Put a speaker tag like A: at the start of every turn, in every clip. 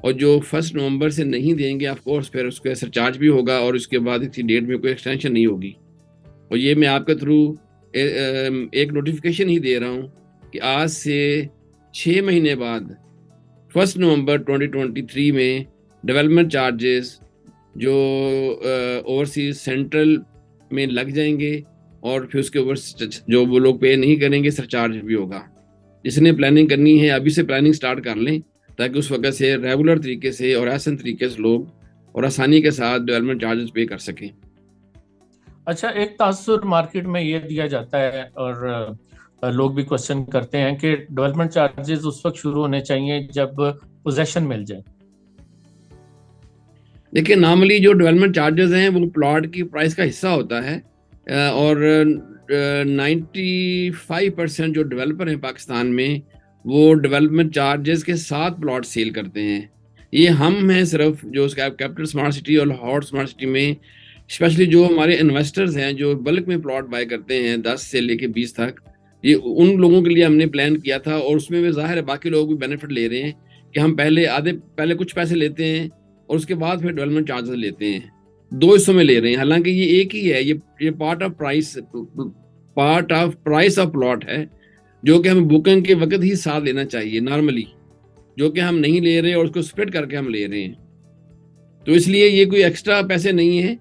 A: اور جو 1 نومبر سے نہیں دیں گے آف کورس پھر اس کا سرچارج بھی ہوگا اور اس کے بعد اسی ڈیٹ میں کوئی ایکسٹینشن نہیں ہوگی. اور یہ میں آپ کے تھرو ایک نوٹیفیکیشن ہی دے رہا ہوں کہ آج سے 6 مہینے بعد 1 نومبر 2023 میں ڈیولپمنٹ چارجز جو اوورسیز سینٹرل میں لگ جائیں گے اور پھر اس کے اوپر جو وہ لوگ پے نہیں کریں گے سرچارج بھی ہوگا. جس نے پلاننگ کرنی ہے ابھی سے پلاننگ سٹارٹ کر لیں تاکہ اس وقت سے ریگولر طریقے سے اور آسان طریقے سے لوگ اور آسانی کے ساتھ ڈیولپمنٹ چارجز پے کر سکیں.
B: اچھا، ایک تاثر مارکیٹ میں یہ دیا جاتا ہے اور لوگ بھی کوشچن کرتے ہیں کہ ڈیولپمنٹ چارجز اس وقت شروع ہونے چاہیے جب پوزیشن مل جائے.
A: دیکھیں نارملی جو ڈیولپمنٹ چارجز ہیں وہ پلاٹ کی پرائس کا حصہ ہوتا ہے اور 95% جو ڈیولپر ہیں پاکستان میں وہ ڈیولپمنٹ چارجز کے ساتھ پلاٹ سیل کرتے ہیں. یہ ہم ہیں صرف جو اس کا کیپٹل اسمارٹ سٹی اور لاہور اسمارٹ سٹی میں اسپیشلی جو ہمارے انویسٹرز ہیں جو بلک میں پلاٹ بائی کرتے ہیں 10 سے لے کے 20 تک، یہ ان لوگوں کے لیے ہم نے پلان کیا تھا اور اس میں بھی ظاہر ہے باقی لوگ بھی بینیفٹ لے رہے ہیں کہ ہم پہلے کچھ پیسے لیتے ہیں اور اس کے بعد پھر ڈیولپمنٹ چارجز لیتے ہیں. 2 حصوں میں لے رہے ہیں، حالانکہ یہ ایک ہی ہے، یہ part of price of plot ہے جو کہ ہمیں بکنگ کے وقت ہی ساتھ لینا چاہیے نارملی، جو کہ ہم نہیں لے رہے اور اس کو سپلٹ کر کے ہم لے رہے ہیں. تو اس لیے یہ کوئی ایکسٹرا پیسے نہیں ہیں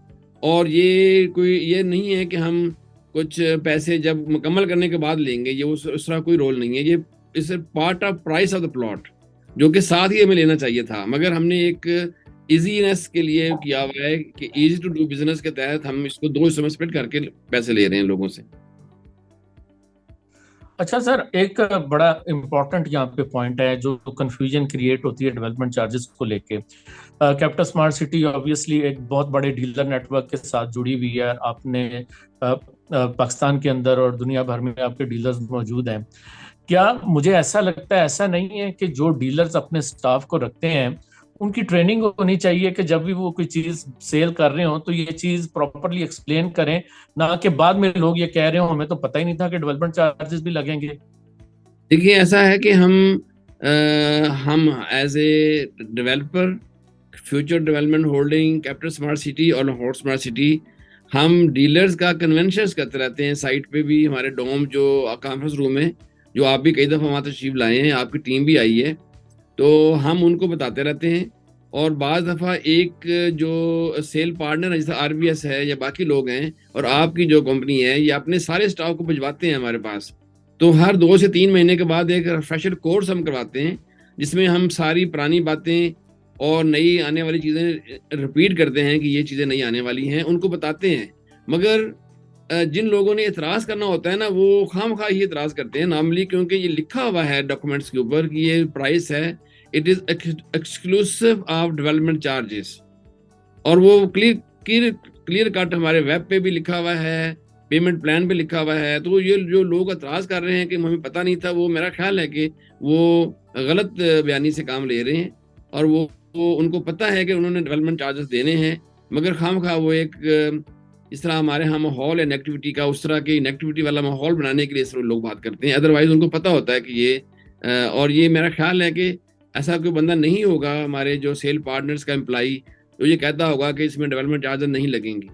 A: اور یہ نہیں ہے کہ ہم کچھ پیسے جب مکمل کرنے کے بعد لیں گے، یہ اس طرح کوئی رول نہیں ہے. یہ اس part of price of the plot جو کہ ساتھ ہی ہمیں لینا چاہیے تھا، مگر ہم نے ایک ایزینس کے لیے کیا ہوا ہے کہ ایزی ٹو ڈو بزنس کے تحت ہم اس کو 2 حصوں میں سپلٹ کر کے پیسے لے رہے ہیں لوگوں سے.
B: اچھا سر، ایک بڑا امپورٹنٹ یہاں پہ پوائنٹ ہے جو کنفیوژن کریٹ ہوتی ہے ڈیولپمنٹ چارجز کو لے کے. کیپٹل اسمارٹ سٹی آبویسلی ایک بہت بڑے ڈیلر نیٹ ورک کے ساتھ جڑی ہوئی ہے. آپ نے پاکستان کے اندر اور دنیا بھر میں آپ کے ڈیلرز موجود ہیں. کیا مجھے ایسا لگتا ہے ایسا نہیں ہے کہ جو ڈیلرز اپنے سٹاف کو رکھتے ہیں ان کی ٹریننگ ہونی چاہیے کہ جب بھی وہ کوئی چیز سیل کر رہے ہوں تو یہ چیز پراپرلی ایکسپلین کریں، نہ کہ بعد میں لوگ یہ کہہ رہے ہوں ہمیں تو پتہ ہی نہیں تھا کہ ڈیولپمنٹ چارجز بھی لگیں گے.
A: دیکھیے ایسا ہے کہ ہم as a developer future development holding capital smart city اور لاہور اسمارٹ سٹی ہم ڈیلرز کا کنونشنز کرتے رہتے ہیں. سائٹ پہ بھی ہمارے ڈوم جو کانفرنس روم ہے جو آپ بھی کئی دفعہ وہاں تشریف لائے ہیں، آپ کی ٹیم بھی آئی ہے، تو ہم ان کو بتاتے رہتے ہیں. اور بعض دفعہ ایک جو سیل پارٹنر ہے جیسے RBS ہے یا باقی لوگ ہیں اور آپ کی جو کمپنی ہے یہ اپنے سارے سٹاف کو بھجواتے ہیں ہمارے پاس. تو ہر 2 سے 3 مہینے کے بعد ایک ریفریشر کورس ہم کرواتے ہیں جس میں ہم ساری پرانی باتیں اور نئی آنے والی چیزیں ریپیٹ کرتے ہیں کہ یہ چیزیں نئی آنے والی ہیں، ان کو بتاتے ہیں. مگر جن لوگوں نے اعتراض کرنا ہوتا ہے نا وہ خام خواہ ہی اعتراض کرتے ہیں نارملی، کیونکہ یہ لکھا ہوا ہے ڈاکومنٹس کے اوپر کہ یہ پرائس ہے، it is exclusive of development charges, اور وہ کلیئر کٹ ہمارے ویب پہ بھی لکھا ہوا ہے، پیمنٹ پلان پہ لکھا ہوا ہے. تو یہ جو لوگ اعتراض کر رہے ہیں کہ ہمیں پتہ نہیں تھا، وہ میرا خیال ہے کہ وہ غلط بیانی سے کام لے رہے ہیں اور وہ ان کو پتہ ہے کہ انہوں نے ڈیولپمنٹ چارجز دینے ہیں، مگر خام خواہ وہ ایک اس طرح ہمارے ہاں ماحول ہے نیگیٹیوٹی کا، اس طرح کی نیگیٹیوٹی والا ماحول بنانے کے لیے اس طرح لوگ بات کرتے ہیں. ادروائز ان کو پتہ ہوتا ہے کہ یہ اور یہ میرا خیال ہے کہ ایسا کوئی بندہ نہیں ہوگا ہمارے جو سیل پارٹنرز کا امپلائی تو یہ کہتا ہوگا کہ اس میں ڈیولپمنٹ چارجز نہیں لگیں گے.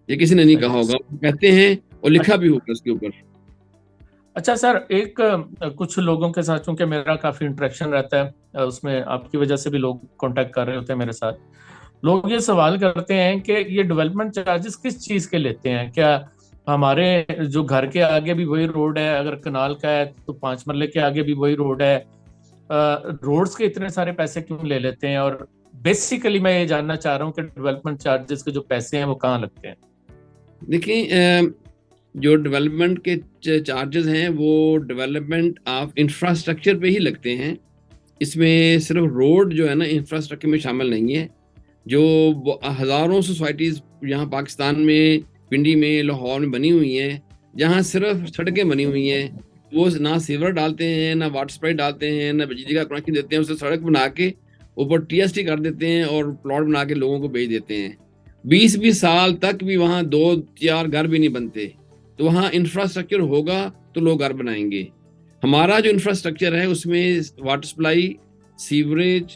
A: یہ کسی نے نہیں کہا ہوگا، کہتے ہیں اور لکھا بھی ہوگا اس کے اوپر.
B: اچھا سر، ایک کچھ لوگوں کے ساتھ چونکہ میرا کافی انٹریکشن رہتا ہے اس میں آپ کی وجہ سے بھی لوگ کانٹیکٹ کر رہے ہوتے ہیں میرے ساتھ، لوگ یہ سوال کرتے ہیں کہ یہ ڈیولپمنٹ چارجز کس چیز کے لیتے ہیں؟ کیا ہمارے جو گھر کے آگے بھی وہی روڈ ہے، اگر کنال کا ہے تو 5 مرلے کے آگے بھی وہی روڈ ہے، روڈز کے اتنے سارے پیسے کیوں لے لیتے ہیں؟ اور بیسیکلی میں یہ جاننا چاہ رہا ہوں کہ ڈیولپمنٹ چارجز کے جو پیسے ہیں وہ کہاں لگتے ہیں؟
A: دیکھیں جو ڈیولپمنٹ کے چارجز ہیں وہ ڈیولپمنٹ آف انفراسٹرکچر پہ ہی لگتے ہیں. اس میں صرف روڈ جو ہے نا انفراسٹرکچر میں شامل نہیں ہے. جو ہزاروں سوسائٹیز یہاں پاکستان میں پنڈی میں لاہور میں بنی ہوئی ہیں جہاں صرف سڑکیں بنی ہوئی ہیں، وہ نہ سیور ڈالتے ہیں نہ واٹر سپلائی ڈالتے ہیں نہ بجلی کا کنیکشن دیتے ہیں، اسے سڑک بنا کے اوپر TST کر دیتے ہیں اور پلاٹ بنا کے لوگوں کو بیچ دیتے ہیں. 20 سال تک بھی وہاں 2-4 گھر بھی نہیں بنتے. تو وہاں انفراسٹرکچر ہوگا تو لوگ گھر بنائیں گے. ہمارا جو انفراسٹرکچر ہے اس میں واٹر سپلائی، سیوریج،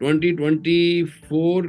A: 2024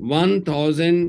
A: 1000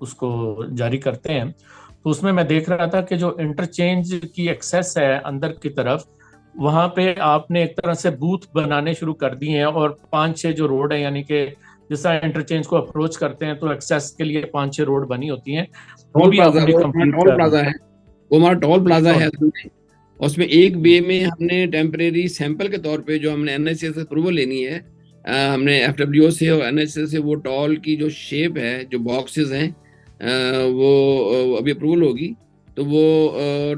B: اس کو جاری کرتے ہیں. تو اس میں میں دیکھ رہا تھا کہ جو انٹرچینج کی ایکسیس ہے اندر کی طرف، وہاں پہ آپ نے ایک طرح سے بوتھ بنانے شروع کر دی ہیں، اور 5-6 جو روڈ ہیں، یعنی کہ جس طرح انٹرچینج کو اپروچ کرتے ہیں تو ایکسیس کے لیے 5-6 روڈ بنی ہوتی ہیں، وہ
A: ٹول
B: بھی آپ
A: پلازا،
B: ابھی
A: وہ
B: کمپلیٹ
A: ٹول
B: کر رہے
A: پلازا ہے، وہ ہمارا ٹول پلازا ہے
B: ہیں.
A: اصل میں. اس میں ایک بے میں ہم نے ٹیمپریری سیمپل کے طور پہ جو ہم نے این ایچ اے سے اپروول لینی ہے، ہم نے ایف ڈبلیو سے اور این ایچ اے سے وہ ٹول کی جو شیپ ہے، جو باکسز ہیں، وہ ابھی اپروول ہوگی. تو وہ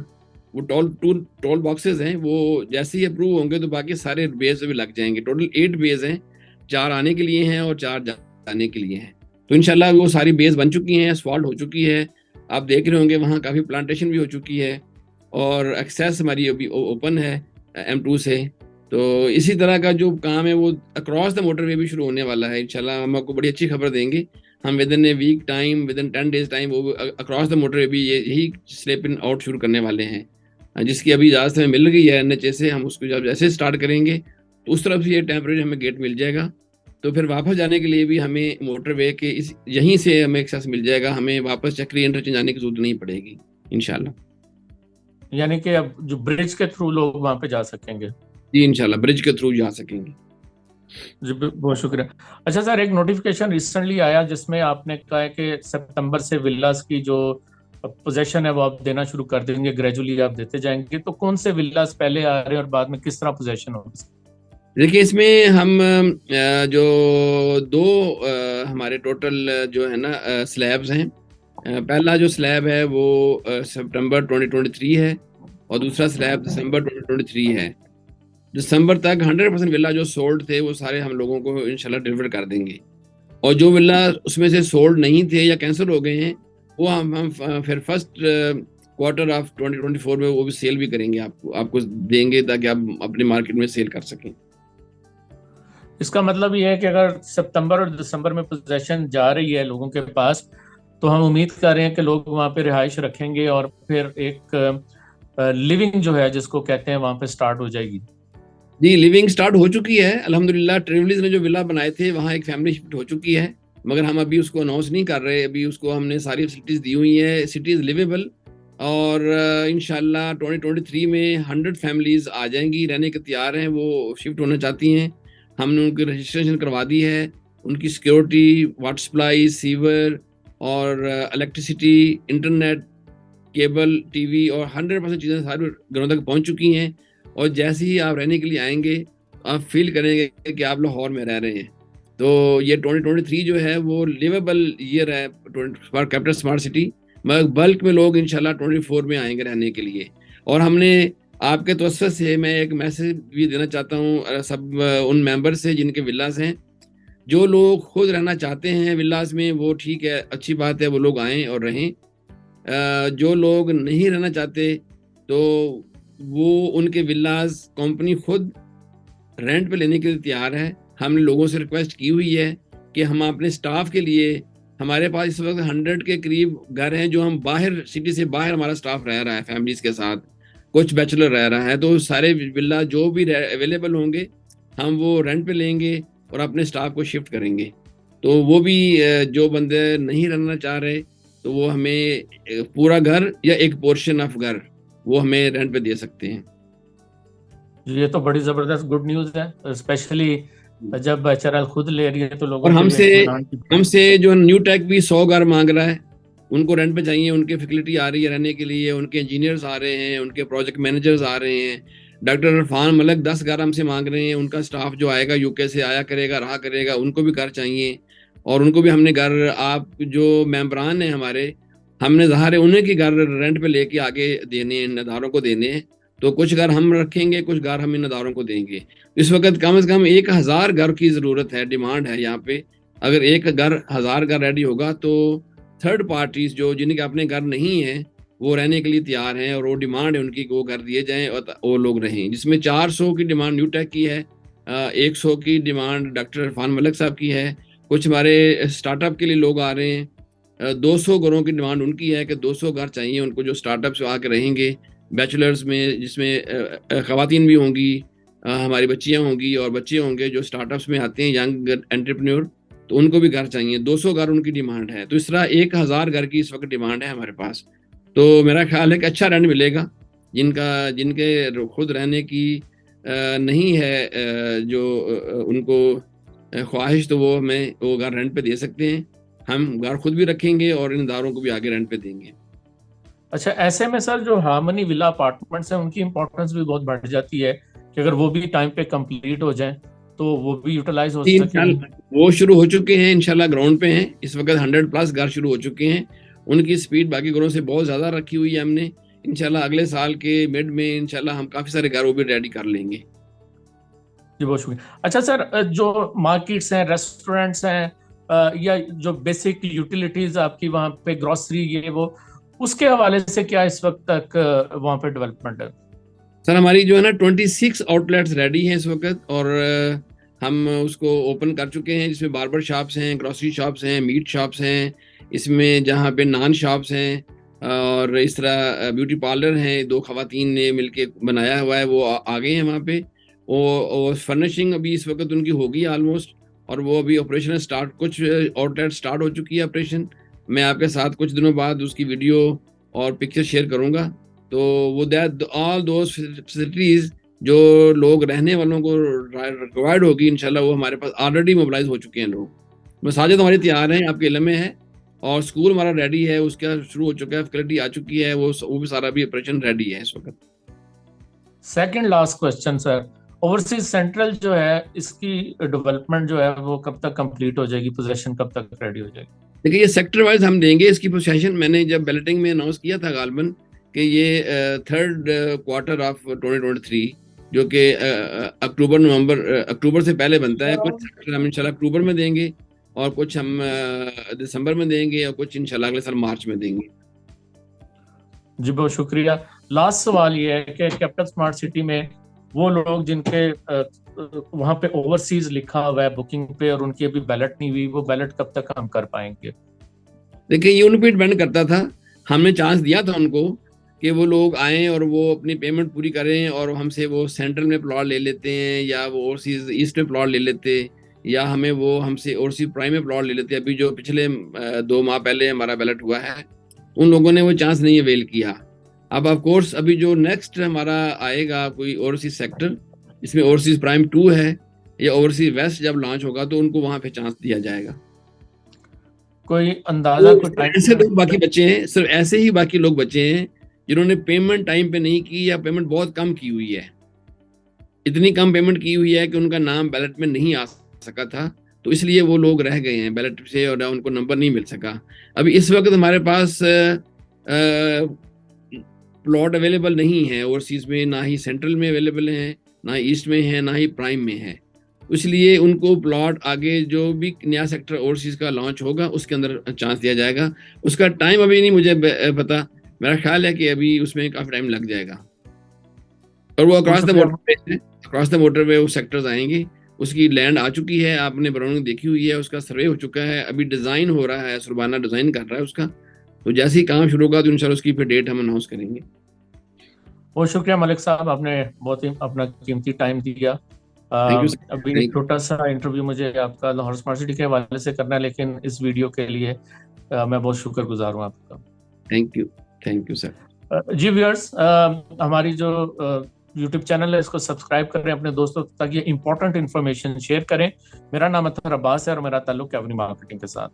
A: ٹول باکسز ہیں، وہ جیسے ہی اپروو ہوں گے تو باقی سارے بیز بھی لگ جائیں گے. ٹوٹل 8 بیز ہیں، 4 آنے کے لیے ہیں اور 4 جانے کے لیے ہیں. تو انشاءاللہ وہ ساری بیز بن چکی ہیں، اسفالٹ ہو چکی ہے. آپ دیکھ رہے ہوں گے وہاں کافی پلانٹیشن بھی ہو چکی ہے، اور ایکسیس ہماری ابھی اوپن ہے M2 سے. تو اسی طرح کا جو کام ہے وہ اکراس دا موٹر وے بھی شروع ہونے والا ہے. انشاءاللہ ہم آپ کو بڑی اچھی خبر دیں گے. ہم ودن اے ویک ٹائم، ودن 10 days ٹائم، وہ اکراس دا موٹر وے بھی یہی سلیپ ان آؤٹ شروع کرنے والے ہیں، جس کی ابھی اجازت ہمیں مل گئی ہے NHA سے. ہم اس کو جب جیسے اسٹارٹ کریں گے تو اس طرف سے یہ ٹیمپریری ہمیں گیٹ مل جائے گا. تو پھر واپس جانے کے لیے بھی ہمیں موٹر وے کے یہیں سے ہمیں ایکسیس مل جائے گا. ہمیں واپس چکری انٹرچینج جانے کی ضرورت نہیں پڑے گی انشاءاللہ.
B: یعنی کہ اب جو برج کے تھرو لوگ وہاں پہ جا سکیں گے.
A: جی انشاءاللہ برج کے تھرو جا سکیں گے.
B: جی بہت شکریہ. اچھا سر، ایک نوٹیفیکیشن ریسنٹلی آیا جس میں آپ نے کہا ہے کہ سپتمبر سے ولاز کی جو پوزیشن ہے وہ آپ دینا شروع کر دیں گے، گریجولی آپ دیتے جائیں گے. تو کون سے ولاز پہلے آ رہے ہیں اور بعد میں کس طرح پوزیشن ہوگی؟
A: دیکھیے اس میں ہم جو 2 ہمارے ٹوٹل جو ہے نا سلیبز ہیں. پہلا جو سلیب ہے وہ سپٹمبر 2023 ہے، اور دوسرا سلیب دسمبر 2023 ہے. دسمبر تک 100% ولا جو سولڈ تھے وہ سارے ہم لوگوں کو انشاءاللہ ڈیلیور کر دیں گے. اور جو ولا اس میں سے سولڈ نہیں تھے یا کینسل ہو گئے ہیں وہ ہم پھر فرسٹ کوارٹر آف 2024 میں وہ بھی سیل بھی کریں گے، آپ کو دیں گے تاکہ آپ اپنے مارکیٹ میں سیل کر سکیں.
B: اس کا مطلب یہ ہے کہ اگر ستمبر اور دسمبر میں پوزیشن جا رہی ہے لوگوں کے پاس، تو ہم امید کر رہے ہیں کہ لوگ وہاں پہ رہائش رکھیں گے اور پھر ایک لیونگ جو ہے جس کو کہتے ہیں وہاں پہ سٹارٹ ہو جائے گی.
A: جی لیونگ سٹارٹ ہو چکی ہے الحمدللہ. ٹریولیز نے جو ولا بنائے تھے وہاں ایک فیملی شفٹ ہو چکی ہے، مگر ہم ابھی اس کو اناؤنس نہیں کر رہے. ابھی اس کو ہم نے ساری فیسلٹیز دی ہوئی ہیں، سٹی از لیویبل. اور انشاءاللہ 2023 میں 100 فیملیز آ جائیں گی، رہنے کے تیار ہیں، وہ شفٹ ہونا چاہتی ہیں. ہم نے ان کی رجسٹریشن کروا دی ہے. ان کی سیکیورٹی، واٹر سپلائی، سیور اور electricity, internet, cable, T V اور 100% چیزیں سارے گھروں تک پہنچ چکی ہیں. اور جیسے ہی آپ رہنے کے لیے آئیں گے آپ فیل کریں گے کہ آپ لاہور میں رہ رہے ہیں. تو یہ 2023 جو ہے وہ لیویبل ایئر ہے فار کیپٹل اسمارٹ سٹی. مگر بلک میں لوگ انشاءاللہ 24 میں آئیں گے رہنے کے لیے. اور ہم نے آپ کے توسط سے میں ایک میسج بھی دینا چاہتا ہوں سب ان ممبر سے جن کے ولاز ہیں. جو لوگ خود رہنا چاہتے ہیں ولاز میں وہ ٹھیک ہے، اچھی بات ہے، وہ لوگ آئیں اور رہیں. جو لوگ نہیں رہنا چاہتے تو وہ ان کے ولاز کمپنی خود رینٹ پہ لینے کے لیے تیار ہے. ہم نے لوگوں سے ریکویسٹ کی ہوئی ہے کہ ہم اپنے سٹاف کے لیے، ہمارے پاس اس وقت 100 کے قریب گھر ہیں جو ہم باہر، سٹی سے باہر ہمارا سٹاف رہ رہا ہے فیملیز کے ساتھ، کچھ بیچلر رہ رہا ہے. تو سارے ولا جو بھی اویلیبل ہوں گے ہم وہ رینٹ پہ لیں گے اور اپنے سٹاف کو شفٹ کریں گے. تو وہ بھی جو بندے نہیں رہنا چاہ رہے تو وہ ہمیں پورا گھر یا ایک پورشن آف گھر وہ ہمیں رینٹ پہ دے سکتے ہیں.
B: یہ تو بڑی زبردست گڈ نیوز ہے، اسپیشلی جب HRL خود لے رہی ہے تو لوگوں
A: اور
B: کے لیے
A: ہم سے جو نیو ٹیک بھی 100 گھر مانگ رہا ہے، ان کو رینٹ پہ چاہیے، ان کے فیسلٹی آ رہی ہے رہنے کے لیے، ان کے انجینئرز آ رہے ہیں، ان کے پروجیکٹ مینیجرز آ رہے ہیں. ڈاکٹر عرفان ملک 10 گھر ہم سے مانگ رہے ہیں. ان کا سٹاف جو آئے گا UK سے آیا کرے گا، رہا کرے گا، ان کو بھی گھر چاہیے. اور ان کو بھی ہم نے گھر، آپ جو ممبران ہیں ہمارے، ہم نے ظاہر ہے انہیں کی گھر رینٹ پہ لے کے آگے دینے ہیں، ان اداروں کو دینے ہیں. تو کچھ گھر ہم رکھیں گے، کچھ گھر ہم ان اداروں کو دیں گے. اس وقت کم از کم 1000 گھر کی ضرورت ہے، ڈیمانڈ ہے یہاں پہ. اگر ایک گھر 1000 گھر ریڈی ہوگا تو تھرڈ پارٹیز جو جن کے اپنے گھر نہیں ہیں وہ رہنے کے لیے تیار ہیں، اور وہ ڈیمانڈ ہے ان کی کہ وہ گھر دیے جائیں اور وہ لوگ رہیں. جس میں 400 کی ڈیمانڈ نیو ٹیک کی ہے، 100 کی ڈیمانڈ ڈاکٹر عرفان ملک صاحب کی ہے. کچھ ہمارے اسٹارٹ اپ کے لیے لوگ آ رہے ہیں. 200 گھروں کی ڈیمانڈ ان کی ہے کہ 200 گھر چاہیے ان کو جو اسٹارٹ اپ سے آ کے رہیں گے بیچلرز میں، جس میں خواتین بھی ہوں گی، ہماری بچیاں ہوں گی اور بچے ہوں گے جو اسٹارٹ اپس میں آتے ہیں، ینگ انٹرپرینور. تو ان کو بھی گھر چاہیے. 200 گھر ان کی ڈیمانڈ ہے. تو اس طرح 1000 گھر کی اس وقت ڈیمانڈ ہے ہمارے پاس. تو میرا خیال ہے کہ اچھا رینٹ ملے گا. جن کے خود رہنے کی نہیں ہے جو ان کو خواہش, تو وہ ہمیں وہ گھر رینٹ پہ دے سکتے ہیں. ہم گھر خود بھی رکھیں گے اور ان اداروں کو بھی آگے رینٹ پہ دیں گے.
B: اچھا, ایسے میں سر جو ہارمنی ولا اپارٹمنٹس ہیں ان کی امپورٹنس بھی بہت بڑھ جاتی ہے کہ اگر وہ بھی ٹائم پہ کمپلیٹ ہو جائیں تو وہ بھی یوٹیلائز ہو سکیں.
A: وہ شروع ہو چکے ہیں انشاءاللہ, گراؤنڈ پہ ہیں اس وقت. 100+ گھر شروع ہو چکے ہیں. ان کی سپیڈ باقی گھروں سے بہت زیادہ رکھی ہوئی ہے ہم نے. انشاءاللہ اگلے سال کے مڈ میں انشاءاللہ ہم کافی سارے گھر وہ بھی ریڈی کر لیں گے.
B: جی بہت شکریہ. اچھا سر, جو مارکیٹس ہیں, ریسٹورینٹس ہیں, یا جو بیسک یوٹیلیٹیز آپ کی وہاں پہ گروسری یہ وہ, اس کے حوالے سے کیا اس وقت تک وہاں پہ ڈیولپمنٹ ہے؟
A: سر ہماری جو ہے نا 26 آؤٹ لیٹس ریڈی ہیں اس وقت, اور ہم اس کو اوپن کر چکے ہیں, جس میں باربر شاپس ہیں, گروسری شاپس ہیں, میٹ شاپس ہیں, اس میں جہاں پہ نان شاپس ہیں, اور اس طرح بیوٹی پارلر ہیں. 2 خواتین نے مل کے بنایا ہوا ہے, وہ آ گئے ہیں وہاں پہ. اور فرنیشنگ ابھی اس وقت ان کی ہوگی آلموسٹ, اور وہ ابھی آپریشن سٹارٹ, کچھ آؤٹ لیٹ سٹارٹ ہو چکی ہے آپریشن. میں آپ کے ساتھ کچھ دنوں بعد اس کی ویڈیو اور پکچر شیئر کروں گا. تو وہ آل دوز فیسلٹیز جو لوگ رہنے والوں کو ریکوائرڈ ہوگی انشاءاللہ, وہ ہمارے پاس آلریڈی موبلائز ہو چکے ہیں لوگ. مساجد ہماری تیار ہیں, آپ کے علم میں ہے, اور اسکول ہمارا ریڈی ہے, اس کا شروع ہو چکا ہے, فیکلٹی آ چکی ہے, وہ بھی سارا بھی آپریشن ریڈی ہے اس وقت.
B: سیکنڈ لاسٹ کوسچن سر, اوورسیز سینٹرل جو ہے اس کی ڈیولپمنٹ جو ہے وہ کب تک کمپلیٹ ہو جائے گی, پوزیشن کب تک ریڈی ہو جائے گی؟
A: دیکھیے یہ سیکٹر وائز ہم دیں گے اس کی پوزیشن. میں نے جب بیلٹنگ میں اناؤنس کیا تھا غالباً کہ یہ 3rd کوارٹر آف 2023, جو کہ اکتوبر سے پہلے بنتا ہے. کچھ سیکٹر ہم انشاءاللہ اکتوبر میں دیں گے, اور کچھ ہم دسمبر میں دیں گے, اور کچھ انشاءاللہ اگلے سال مارچ میں دیں گے.
B: جی بہت شکریہ. لاسٹ سوال یہ ہے کہ کیپٹل اسمارٹ سٹی میں وہ لوگ جن کے وہاں پہ اوورسیز لکھا ہوا ہے بکنگ پہ اور ان کی ابھی بیلٹ نہیں ہوئی, وہ بیلٹ کب تک ہم کر پائیں گے؟
A: دیکھیں یہ ان پہ ڈیپینڈ کرتا تھا. ہم نے چانس دیا تھا ان کو کہ وہ لوگ آئیں اور وہ اپنی پیمنٹ پوری کریں, اور ہم سے وہ سینٹرل میں پلاٹ لے لیتے ہیں, یا وہ اوورسیز ایسٹ میں پلاٹ لے لیتے, یا ہم سے اوورسیز پرائم میں پلاٹ لے لیتے. ابھی جو پچھلے 2 ماہ پہلے ہمارا بیلٹ ہوا ہے, ان لوگوں نے وہ چانس نہیں اویل کیا. اب آف کورس ابھی جو نیکسٹ ہمارا آئے گا کوئی اوورسیز سیکٹر, اس میں اوورسیز پرائم 2 ہے, یا اوورسیز ویسٹ جب لانچ ہوگا تو ان کو وہاں پہ چانس دیا جائے گا.
B: کوئی اندازہ
A: ایسے لوگ باقی بچے ہیں, صرف ایسے ہی باقی لوگ بچے ہیں جنہوں نے پیمنٹ ٹائم پہ نہیں کی, یا پیمنٹ بہت کم کی ہوئی ہے. اتنی کم پیمنٹ کی ہوئی ہے کہ ان کا نام بیلٹ میں نہیں آ سکا تھا, تو اس لیے وہ لوگ رہ گئے ہیں بیلٹ سے, اور ان کو نمبر نہیں مل سکا. ابھی اس وقت ہمارے پاس پلاٹ اویلیبل نہیں ہے اوورسیز میں, نہ ہی سینٹرل میں اویلیبل ہیں, نہ ایسٹ میں ہے, نہ ہی پرائم میں ہے. اس لیے ان کو پلاٹ آگے جو بھی نیا سیکٹر اوورسیز کا لانچ ہوگا اس کے اندر چانس دیا جائے گا. اس کا ٹائم ابھی نہیں مجھے پتا, میرا خیال ہے کہ ابھی اس میں کافی ٹائم لگ جائے گا. اور وہ اکراس دا موٹر وے وہ سیکٹرز آئیں گے. اس کی لینڈ آ چکی ہے, آپ نے براؤننگ دیکھی ہوئی ہے, اس کا سروے ہو چکا ہے, ابھی ڈیزائن ہو رہا ہے, سربانہ ڈیزائن کر رہا ہے اس کا. تو جیسے ہی کام شروع ہوگا تو انشاءاللہ اس کی پھر ڈیٹ ہم اناؤنس کریں گے.
B: بہت شکریہ ملک صاحب, آپ نے بہت ہی اپنا قیمتی ٹائم دیا. ابھی ایک چھوٹا سا انٹرویو مجھے آپ کا لاہور اسمارٹ سٹی کے حوالے سے کرنا ہے, لیکن اس ویڈیو کے لیے میں بہت شکر گزار ہوں آپ کا.
A: Thank you sir.
B: جی ویورز, ہماری جو یوٹیوب چینل ہے اس کو سبسکرائب کریں اپنے دوستوں تک, یہ امپورٹنٹ انفارمیشن شیئر کریں. میرا نام اطہر عباس ہے اور میرا تعلق ہے اپنی مارکیٹنگ کے ساتھ.